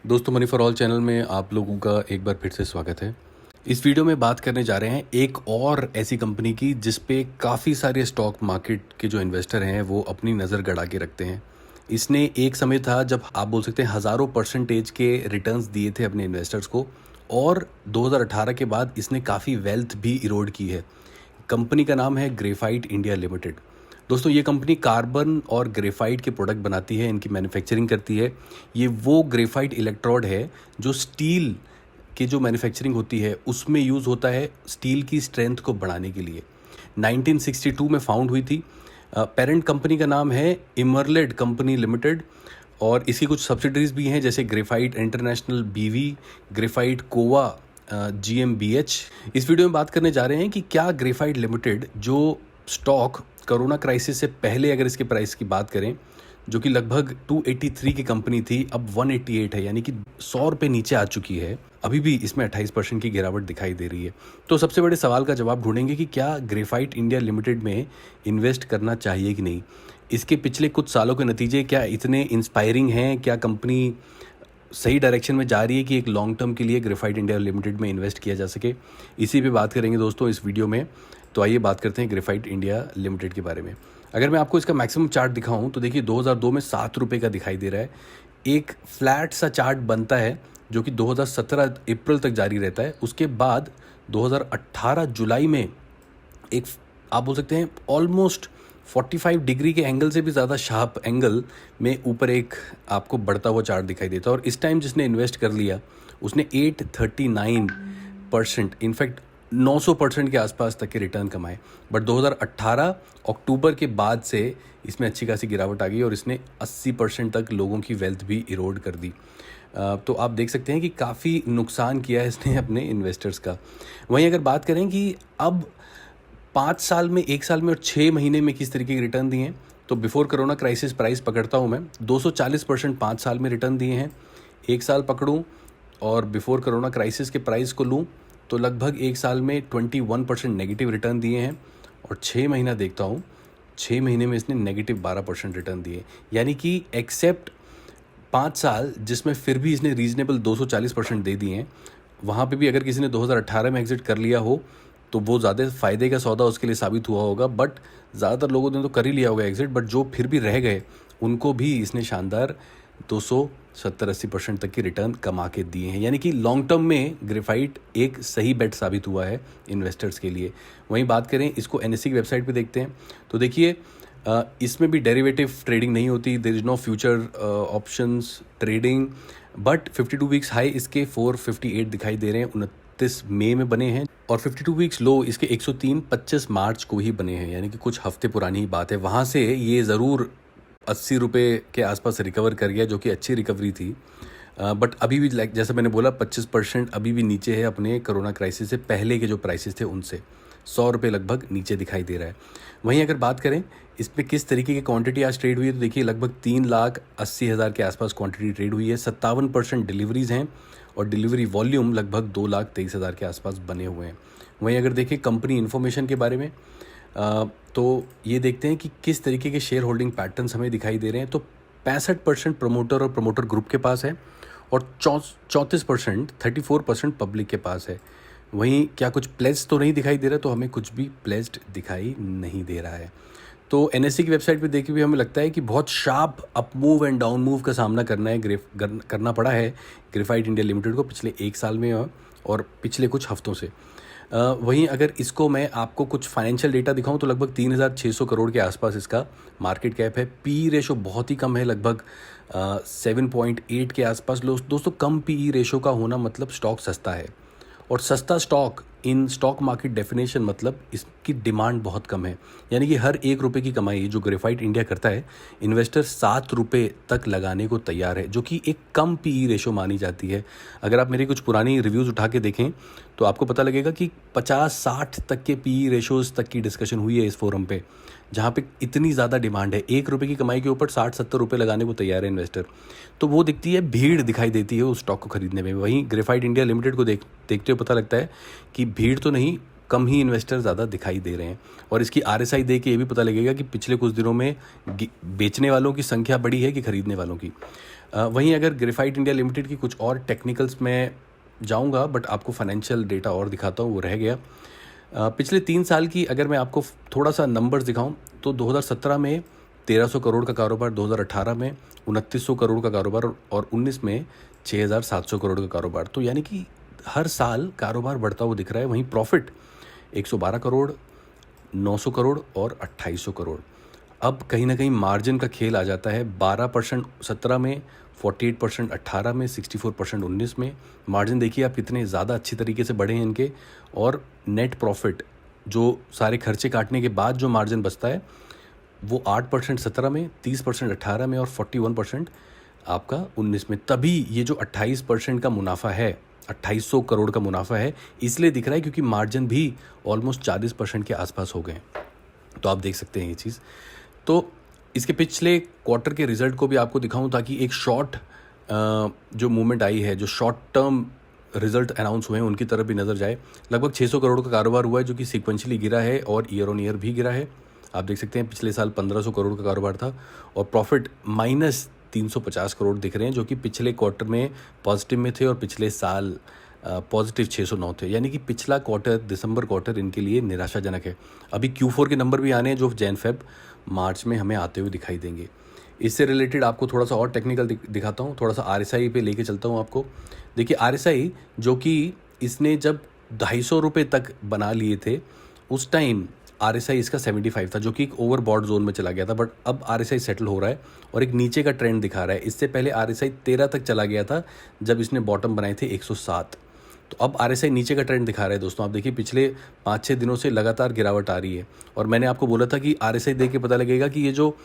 दोस्तों, money for all channel में आप लोगों का एक बार फिर से स्वागत है। इस वीडियो में बात करने जा रहे हैं एक और ऐसी कंपनी की जिस पे काफ़ी सारे स्टॉक मार्केट के जो इन्वेस्टर हैं वो अपनी नज़र गड़ा के रखते हैं। इसने एक समय था जब आप बोल सकते हैं हज़ारों परसेंटेज के रिटर्न्स दिए थे अपने इन्वेस्टर्स को, और 2018 के बाद इसने काफ़ी वेल्थ भी इरोड की है। कंपनी का नाम है ग्रेफाइट इंडिया लिमिटेड। दोस्तों, ये कंपनी कार्बन और ग्रेफाइट के प्रोडक्ट बनाती है, इनकी मैन्युफैक्चरिंग करती है। ये वो ग्रेफाइट इलेक्ट्रोड है जो स्टील की जो मैन्युफैक्चरिंग होती है उसमें यूज़ होता है स्टील की स्ट्रेंथ को बढ़ाने के लिए। 1962 में फाउंड हुई थी। पेरेंट कंपनी का नाम है इमरलेड कंपनी लिमिटेड, और इसकी कुछ सब्सिडरीज भी हैं जैसे ग्रेफाइट इंटरनेशनल बीवी, ग्रेफाइट कोवा GmbH। इस वीडियो में बात करने जा रहे हैं कि क्या ग्रेफाइट लिमिटेड जो स्टॉक कोरोना क्राइसिस से पहले अगर इसके प्राइस की बात करें, जो कि लगभग 283 की कंपनी थी, अब 188 है, यानी कि 100 रुपये नीचे आ चुकी है। अभी भी इसमें 28% की गिरावट दिखाई दे रही है। तो सबसे बड़े सवाल का जवाब ढूंढेंगे कि क्या ग्रेफाइट इंडिया लिमिटेड में इन्वेस्ट करना चाहिए कि नहीं। इसके पिछले कुछ सालों के नतीजे क्या इतने इंस्पायरिंग हैं, क्या कंपनी सही डायरेक्शन में जा रही है कि एक लॉन्ग टर्म के लिए ग्रेफाइट इंडिया लिमिटेड में इन्वेस्ट किया जा सके। इसी पे बात करेंगे दोस्तों इस वीडियो में। तो आइए बात करते हैं ग्रेफाइट इंडिया लिमिटेड के बारे में। अगर मैं आपको इसका मैक्सिमम चार्ट दिखाऊं तो देखिए 2002 में 7 रुपये का दिखाई दे रहा है। एक फ्लैट सा चार्ट बनता है जो कि 2017 अप्रैल तक जारी रहता है। उसके बाद 2018 जुलाई में एक, आप बोल सकते हैं ऑलमोस्ट 45 डिग्री के एंगल से भी ज़्यादा शार्प एंगल में ऊपर एक आपको बढ़ता हुआ चार्ट दिखाई देता है। और इस टाइम जिसने इन्वेस्ट कर लिया उसने 839%, इनफैक्ट 900% के आसपास तक के रिटर्न कमाए। बट 2018 अक्टूबर के बाद से इसमें अच्छी खासी गिरावट आ गई और इसने 80% तक लोगों की वेल्थ भी इरोड कर दी। तो आप देख सकते हैं कि काफ़ी नुकसान किया है इसने अपने इन्वेस्टर्स का। वहीं अगर बात करें कि अब 5 साल में, 1 साल में और 6 महीने में किस तरीके के रिटर्न दिए हैं, तो बिफोर कोरोना क्राइसिस प्राइस पकड़ता हूँ मैं, 240% 5 साल में रिटर्न दिए हैं। 1 साल पकड़ूँ और बिफोर कोरोना क्राइसिस के प्राइस को लूँ तो लगभग 1 साल में 21% नेगेटिव रिटर्न दिए हैं। और 6 महीना देखता हूँ, 6 महीने में इसने नेगेटिव 12% रिटर्न दिए। यानी कि एक्सेप्ट 5 साल जिसमें फिर भी इसने रीजनेबल 240% दे दिए हैं, वहाँ पे भी अगर किसी ने 2018 में एग्जिट कर लिया हो तो वो ज़्यादा फ़ायदे का सौदा उसके लिए साबित हुआ होगा। बट ज़्यादातर लोगों ने तो कर ही लिया होगा एग्जिट, बट जो फिर भी रह गए उनको भी इसने शानदार 270-80% तक की रिटर्न कमा के दिए हैं। यानी कि लॉन्ग टर्म में ग्रेफाइट एक सही बेट साबित हुआ है इन्वेस्टर्स के लिए। वहीं बात करें इसको NSE की वेबसाइट पे देखते हैं तो देखिए इसमें भी डेरिवेटिव ट्रेडिंग नहीं होती, there is no future options trading. But 52 weeks high इसके 458 दिखाई दे रहे हैं, 29 मई में बने हैं, और 52 वीक्स लो इसके 103 25 मार्च को ही बने हैं, यानी कि कुछ हफ्ते पुरानी ही बात है। वहाँ से ये ज़रूर 80 रुपये के आसपास रिकवर कर गया, जो कि अच्छी रिकवरी थी। बट अभी भी जैसा मैंने बोला 25% अभी भी नीचे है अपने कोरोना क्राइसिस से पहले के जो प्राइसेस थे उनसे। 100 रुपये लगभग नीचे दिखाई दे रहा है। वहीं अगर बात करें इस पर किस तरीके की क्वांटिटी आज ट्रेड हुई है तो देखिए लगभग 3,80,000 के आसपास क्वांटिटी ट्रेड हुई है। 57% डिलीवरीज हैं और डिलीवरी वॉल्यूम लगभग 2,23,000 के आसपास बने हुए हैं। वहीं अगर देखें कंपनी इन्फॉर्मेशन के बारे में तो ये देखते हैं कि किस तरीके के शेयर होल्डिंग पैटर्न्स हमें दिखाई दे रहे हैं। तो 65% प्रमोटर और प्रमोटर ग्रुप के पास है और 34% पब्लिक के पास है। वहीं क्या कुछ प्लेज तो नहीं दिखाई दे रहा, तो हमें कुछ भी प्लेज्ड दिखाई नहीं दे रहा है। तो NSE की वेबसाइट पे देखे हुए हमें लगता है कि बहुत sharp up move and down move का सामना करना पड़ा है ग्रेफाइट इंडिया लिमिटेड को पिछले 1 साल में और पिछले कुछ हफ्तों से। वहीं अगर इसको मैं आपको कुछ फाइनेंशियल डेटा दिखाऊं तो लगभग 3,600 करोड़ के आसपास इसका मार्केट कैप है। PE रेशो बहुत ही कम है, लगभग 7.8 के आसपास। दोस्तों, कम PE रेशो का होना मतलब स्टॉक सस्ता है, और सस्ता stock in stock market definition मतलब इसकी डिमांड बहुत कम है। यानी कि हर 1 रुपये की कमाई जो ग्रेफाइट इंडिया करता है, इन्वेस्टर 7 रुपये तक लगाने को तैयार है, जो कि एक कम PE रेशो मानी जाती है। अगर आप मेरी कुछ पुरानी रिव्यूज़ उठा के देखें तो आपको पता लगेगा कि 50-60 तक के PE रेशोज़ तक की डिस्कशन हुई है इस फोरम पे, जहाँ पे इतनी ज़्यादा डिमांड है। 1 रुपये की कमाई के ऊपर 60-70 रुपये लगाने को तैयार है इन्वेस्टर। तो वो दिखती है, भीड़ दिखाई देती है उस स्टॉक को खरीदने में। वहीं ग्रेफाइट इंडिया लिमिटेड को देखते हुए पता लगता है कि भीड़ तो नहीं, कम ही इन्वेस्टर ज़्यादा दिखाई दे रहे हैं। और इसकी RSI देख के ये भी पता लगेगा कि पिछले कुछ दिनों में बेचने वालों की संख्या बढ़ी है कि खरीदने वालों की। वहीं अगर ग्रेफाइट इंडिया लिमिटेड की कुछ और टेक्निकल्स में जाऊंगा, बट आपको फाइनेंशियल डेटा और दिखाता हूँ, वो रह गया। पिछले 3 साल की अगर मैं आपको थोड़ा सा नंबर्स दिखाऊं तो 2017 में 1300 करोड़ का कारोबार, 2018 में 2900 करोड़ का कारोबार और 19 में 6700 करोड़ का कारोबार। तो यानी कि हर साल कारोबार बढ़ता हुआ दिख रहा है। वहीं प्रॉफिट 112 करोड़, 900 करोड़ और 2800 करोड़। अब कहीं ना कहीं मार्जिन का खेल आ जाता है। 12% 17 में, 48% 18 में, 64% 19 में। मार्जिन देखिए आप कितने ज़्यादा अच्छी तरीके से बढ़े हैं इनके। और नेट प्रॉफिट जो सारे खर्चे काटने के बाद जो मार्जिन बचता है वो 8% 17 में, 30% 18 में और 41% आपका 19 में। तभी ये जो 28% का मुनाफा है, 2800 करोड़ का मुनाफा है, इसलिए दिख रहा है क्योंकि मार्जिन भी ऑलमोस्ट 40% के आसपास हो गए हैं। तो आप देख सकते हैं ये चीज़। तो इसके पिछले क्वार्टर के रिजल्ट को भी आपको दिखाऊं ताकि एक शॉर्ट जो मूवमेंट आई है, जो शॉर्ट टर्म रिजल्ट अनाउंस हुए हैं उनकी तरफ भी नज़र जाए। लगभग 600 करोड़ का कारोबार हुआ है जो कि सीक्वेंशियली गिरा है और ईयर ऑन ईयर भी गिरा है। आप देख सकते हैं पिछले साल 1500 करोड़ का कारोबार था और प्रॉफिट -350 करोड़ दिख रहे हैं, जो कि पिछले क्वार्टर में पॉजिटिव में थे और पिछले साल पॉजिटिव 609 थे। यानी कि पिछला क्वार्टर, दिसंबर क्वार्टर, इनके लिए निराशाजनक है। अभी Q4 के नंबर भी आने हैं जो जैन फेब मार्च में हमें आते हुए दिखाई देंगे। इससे रिलेटेड आपको थोड़ा सा और टेक्निकल दिखाता हूँ, थोड़ा सा RSI पे लेके चलता हूँ आपको। देखिए RSI जो कि इसने जब 250 रुपये तक बना लिए थे उस टाइम RSI इसका 75 था, जो कि एक ओवरबॉट जोन में चला गया था। बट अब RSI सेटल हो रहा है और एक नीचे का ट्रेंड दिखा रहा है। इससे पहले RSI 13 तक चला गया था जब इसने बॉटम बनाए थे 107। तो अब RSI नीचे का ट्रेंड दिखा रहा है दोस्तों। आप देखिए पिछले 5-6 दिनों से लगातार गिरावट आ रही है और मैंने आपको बोला था कि RSI देख के पता लगेगा कि ये जो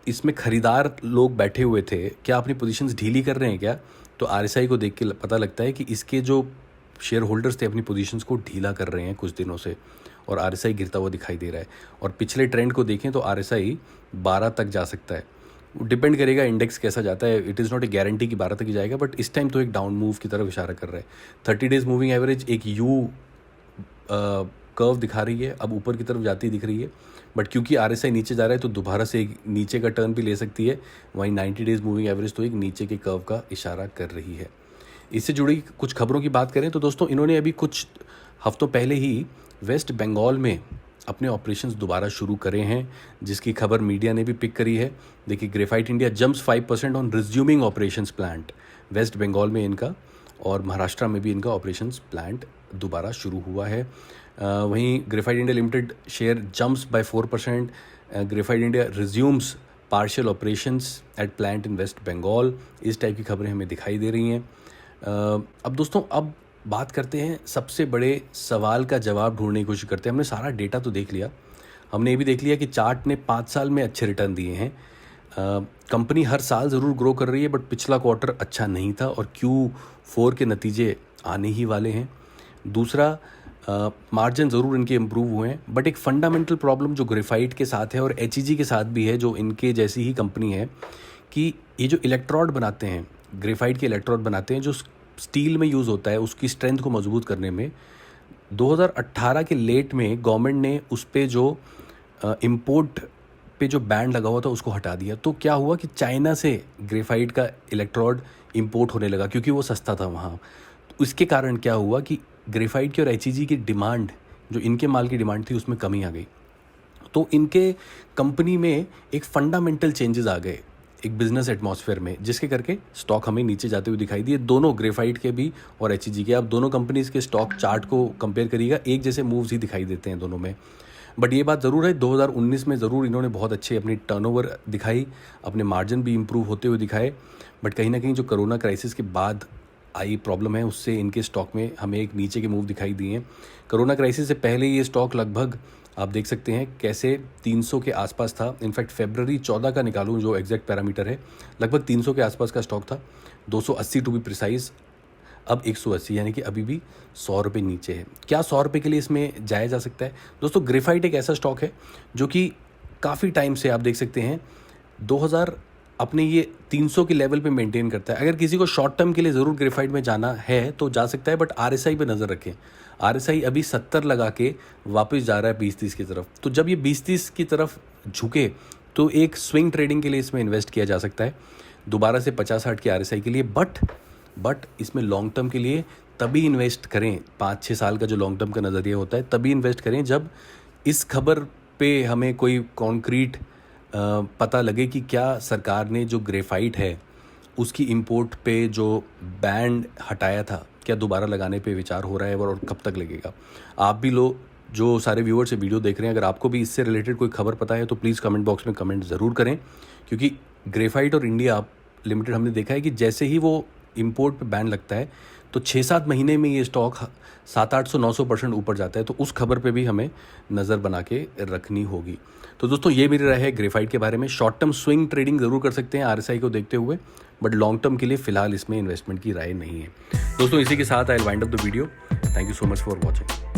इसमें ख़रीदार लोग बैठे हुए थे, क्या अपनी पोजीशंस ढीली कर रहे हैं क्या। तो RSI को देख के पता लगता है कि इसके जो शेयर होल्डर्स थे अपनी पोजीशंस को ढीला कर रहे हैं कुछ दिनों से और RSI गिरता हुआ दिखाई दे रहा है। और पिछले ट्रेंड को देखें तो RSI 12 तक जा सकता है। डिपेंड करेगा इंडेक्स कैसा जाता है। It is not a guarantee कि 12 तक ही जाएगा, बट इस टाइम तो एक डाउन मूव की तरफ इशारा कर रहा है। 30 डेज मूविंग एवरेज एक यू कर्व दिखा रही है, अब ऊपर की तरफ जाती दिख रही है। बट क्योंकि RSI नीचे जा रहा है तो दोबारा से एक नीचे का टर्न भी ले सकती है। वहीं 90 डेज मूविंग एवरेज तो एक नीचे के कर्व का इशारा कर रही है। इससे जुड़ी कुछ खबरों की बात करें तो दोस्तों, इन्होंने अभी कुछ हफ्तों पहले ही वेस्ट बंगाल में अपने ऑपरेशंस दोबारा शुरू करे हैं, जिसकी खबर मीडिया ने भी पिक करी है। देखिए Graphite India jumps 5% on resuming operations plant. West Bengal में इनका और महाराष्ट्र में भी इनका ऑपरेशंस प्लांट दोबारा शुरू हुआ है। वहीं Graphite India Limited share jumps by 4%। Graphite India resumes partial operations at plant in West Bengal. इस टाइप की खबरें हमें दिखाई दे रही हैं। अब दोस्तों, अब बात करते हैं सबसे बड़े सवाल का जवाब ढूंढने की कोशिश करते हैं। हमने सारा डेटा तो देख लिया, हमने ये भी देख लिया कि चार्ट ने 5 साल में अच्छे रिटर्न दिए हैं। कंपनी हर साल ज़रूर ग्रो कर रही है, बट पिछला क्वार्टर अच्छा नहीं था और Q4 के नतीजे आने ही वाले हैं। दूसरा, मार्जिन ज़रूर इनके इम्प्रूव हुए हैं, बट एक फंडामेंटल प्रॉब्लम जो ग्रेफाइट के साथ है और HEG के साथ भी है, जो इनके जैसी ही कंपनी है, कि ये जो इलेक्ट्रोड बनाते हैं, ग्रेफाइट के इलेक्ट्रोड बनाते हैं जो स्टील में यूज़ होता है, उसकी स्ट्रेंथ को मजबूत करने में 2018 के लेट में गवर्नमेंट ने उस पे जो इम्पोर्ट पे जो बैन लगा हुआ था उसको हटा दिया। तो क्या हुआ कि चाइना से ग्रेफाइट का इलेक्ट्रोड इंपोर्ट होने लगा क्योंकि वो सस्ता था वहाँ। तो इसके कारण क्या हुआ कि ग्रेफाइट की और HEG की डिमांड, जो इनके माल की डिमांड थी, उसमें कमी आ गई। तो इनके कंपनी में एक फंडामेंटल चेंजेस आ गए एक बिजनेस एटमॉस्फेयर में, जिसके करके स्टॉक हमें नीचे जाते हुए दिखाई दिए, दोनों ग्रेफाइट के भी और HEG के। आप दोनों कंपनीज के स्टॉक चार्ट को कंपेयर करिएगा, एक जैसे मूव्स ही दिखाई देते हैं दोनों में। बट ये बात ज़रूर है, 2019 में ज़रूर इन्होंने बहुत अच्छे अपनी टर्नओवर दिखाई, अपने मार्जिन भी इम्प्रूव होते हुए दिखाए। बट कहीं ना कहीं जो कोरोना क्राइसिस के बाद आई प्रॉब्लम है, उससे इनके स्टॉक में हमें एक नीचे के मूव दिखाई दिए हैं। कोरोना क्राइसिस से पहले ये स्टॉक लगभग आप देख सकते हैं कैसे 300 के आसपास था। इनफैक्ट फरवरी 14 का निकालूं जो एग्जैक्ट पैरामीटर है, लगभग 300 के आसपास का स्टॉक था, 280 टू बी प्रिसाइज। अब 180, यानी कि अभी भी 100 रुपये नीचे है। क्या 100 रुपये के लिए इसमें जाया जा सकता है? दोस्तों, ग्रेफाइट एक ऐसा स्टॉक है जो कि काफ़ी टाइम से आप देख सकते हैं 2000 अपने ये 300 के लेवल पे मेंटेन करता है। अगर किसी को शॉर्ट टर्म के लिए ज़रूर ग्रेफाइट में जाना है तो जा सकता है, बट RSI पे नज़र रखें। RSI अभी 70 लगा के वापस जा रहा है 20-30 की तरफ। तो जब ये 20-30 की तरफ झुके तो एक स्विंग ट्रेडिंग के लिए इसमें इन्वेस्ट किया जा सकता है। दोबारा से 50-60 की RSI के लिए, बट इसमें लॉन्ग टर्म के लिए तभी इन्वेस्ट करें, 5-6 साल का जो लॉन्ग टर्म का नज़रिया होता है तभी इन्वेस्ट करें जब इस खबर पे हमें कोई कॉन्क्रीट पता लगे कि क्या सरकार ने जो ग्रेफाइट है उसकी इंपोर्ट पे जो बैन हटाया था क्या दोबारा लगाने पे विचार हो रहा है और कब तक लगेगा। आप भी लोग जो सारे व्यूअर्स से वीडियो देख रहे हैं, अगर आपको भी इससे रिलेटेड कोई खबर पता है तो प्लीज़ कमेंट बॉक्स में कमेंट ज़रूर करें, क्योंकि ग्रेफाइट और इंडिया लिमिटेड हमने देखा है कि जैसे ही वो इंपोर्ट पे बैन लगता है तो 6-7 महीने में ये स्टॉक 700-800-900% ऊपर जाता है। तो उस खबर पे भी हमें नज़र बना के रखनी होगी। तो दोस्तों ये मेरी राय है ग्रेफाइट के बारे में। शॉर्ट टर्म स्विंग ट्रेडिंग ज़रूर कर सकते हैं RSI को देखते हुए, बट लॉन्ग टर्म के लिए फ़िलहाल इसमें इन्वेस्टमेंट की राय नहीं है। दोस्तों इसी के साथ I will wind up the video. Thank you so much for watching.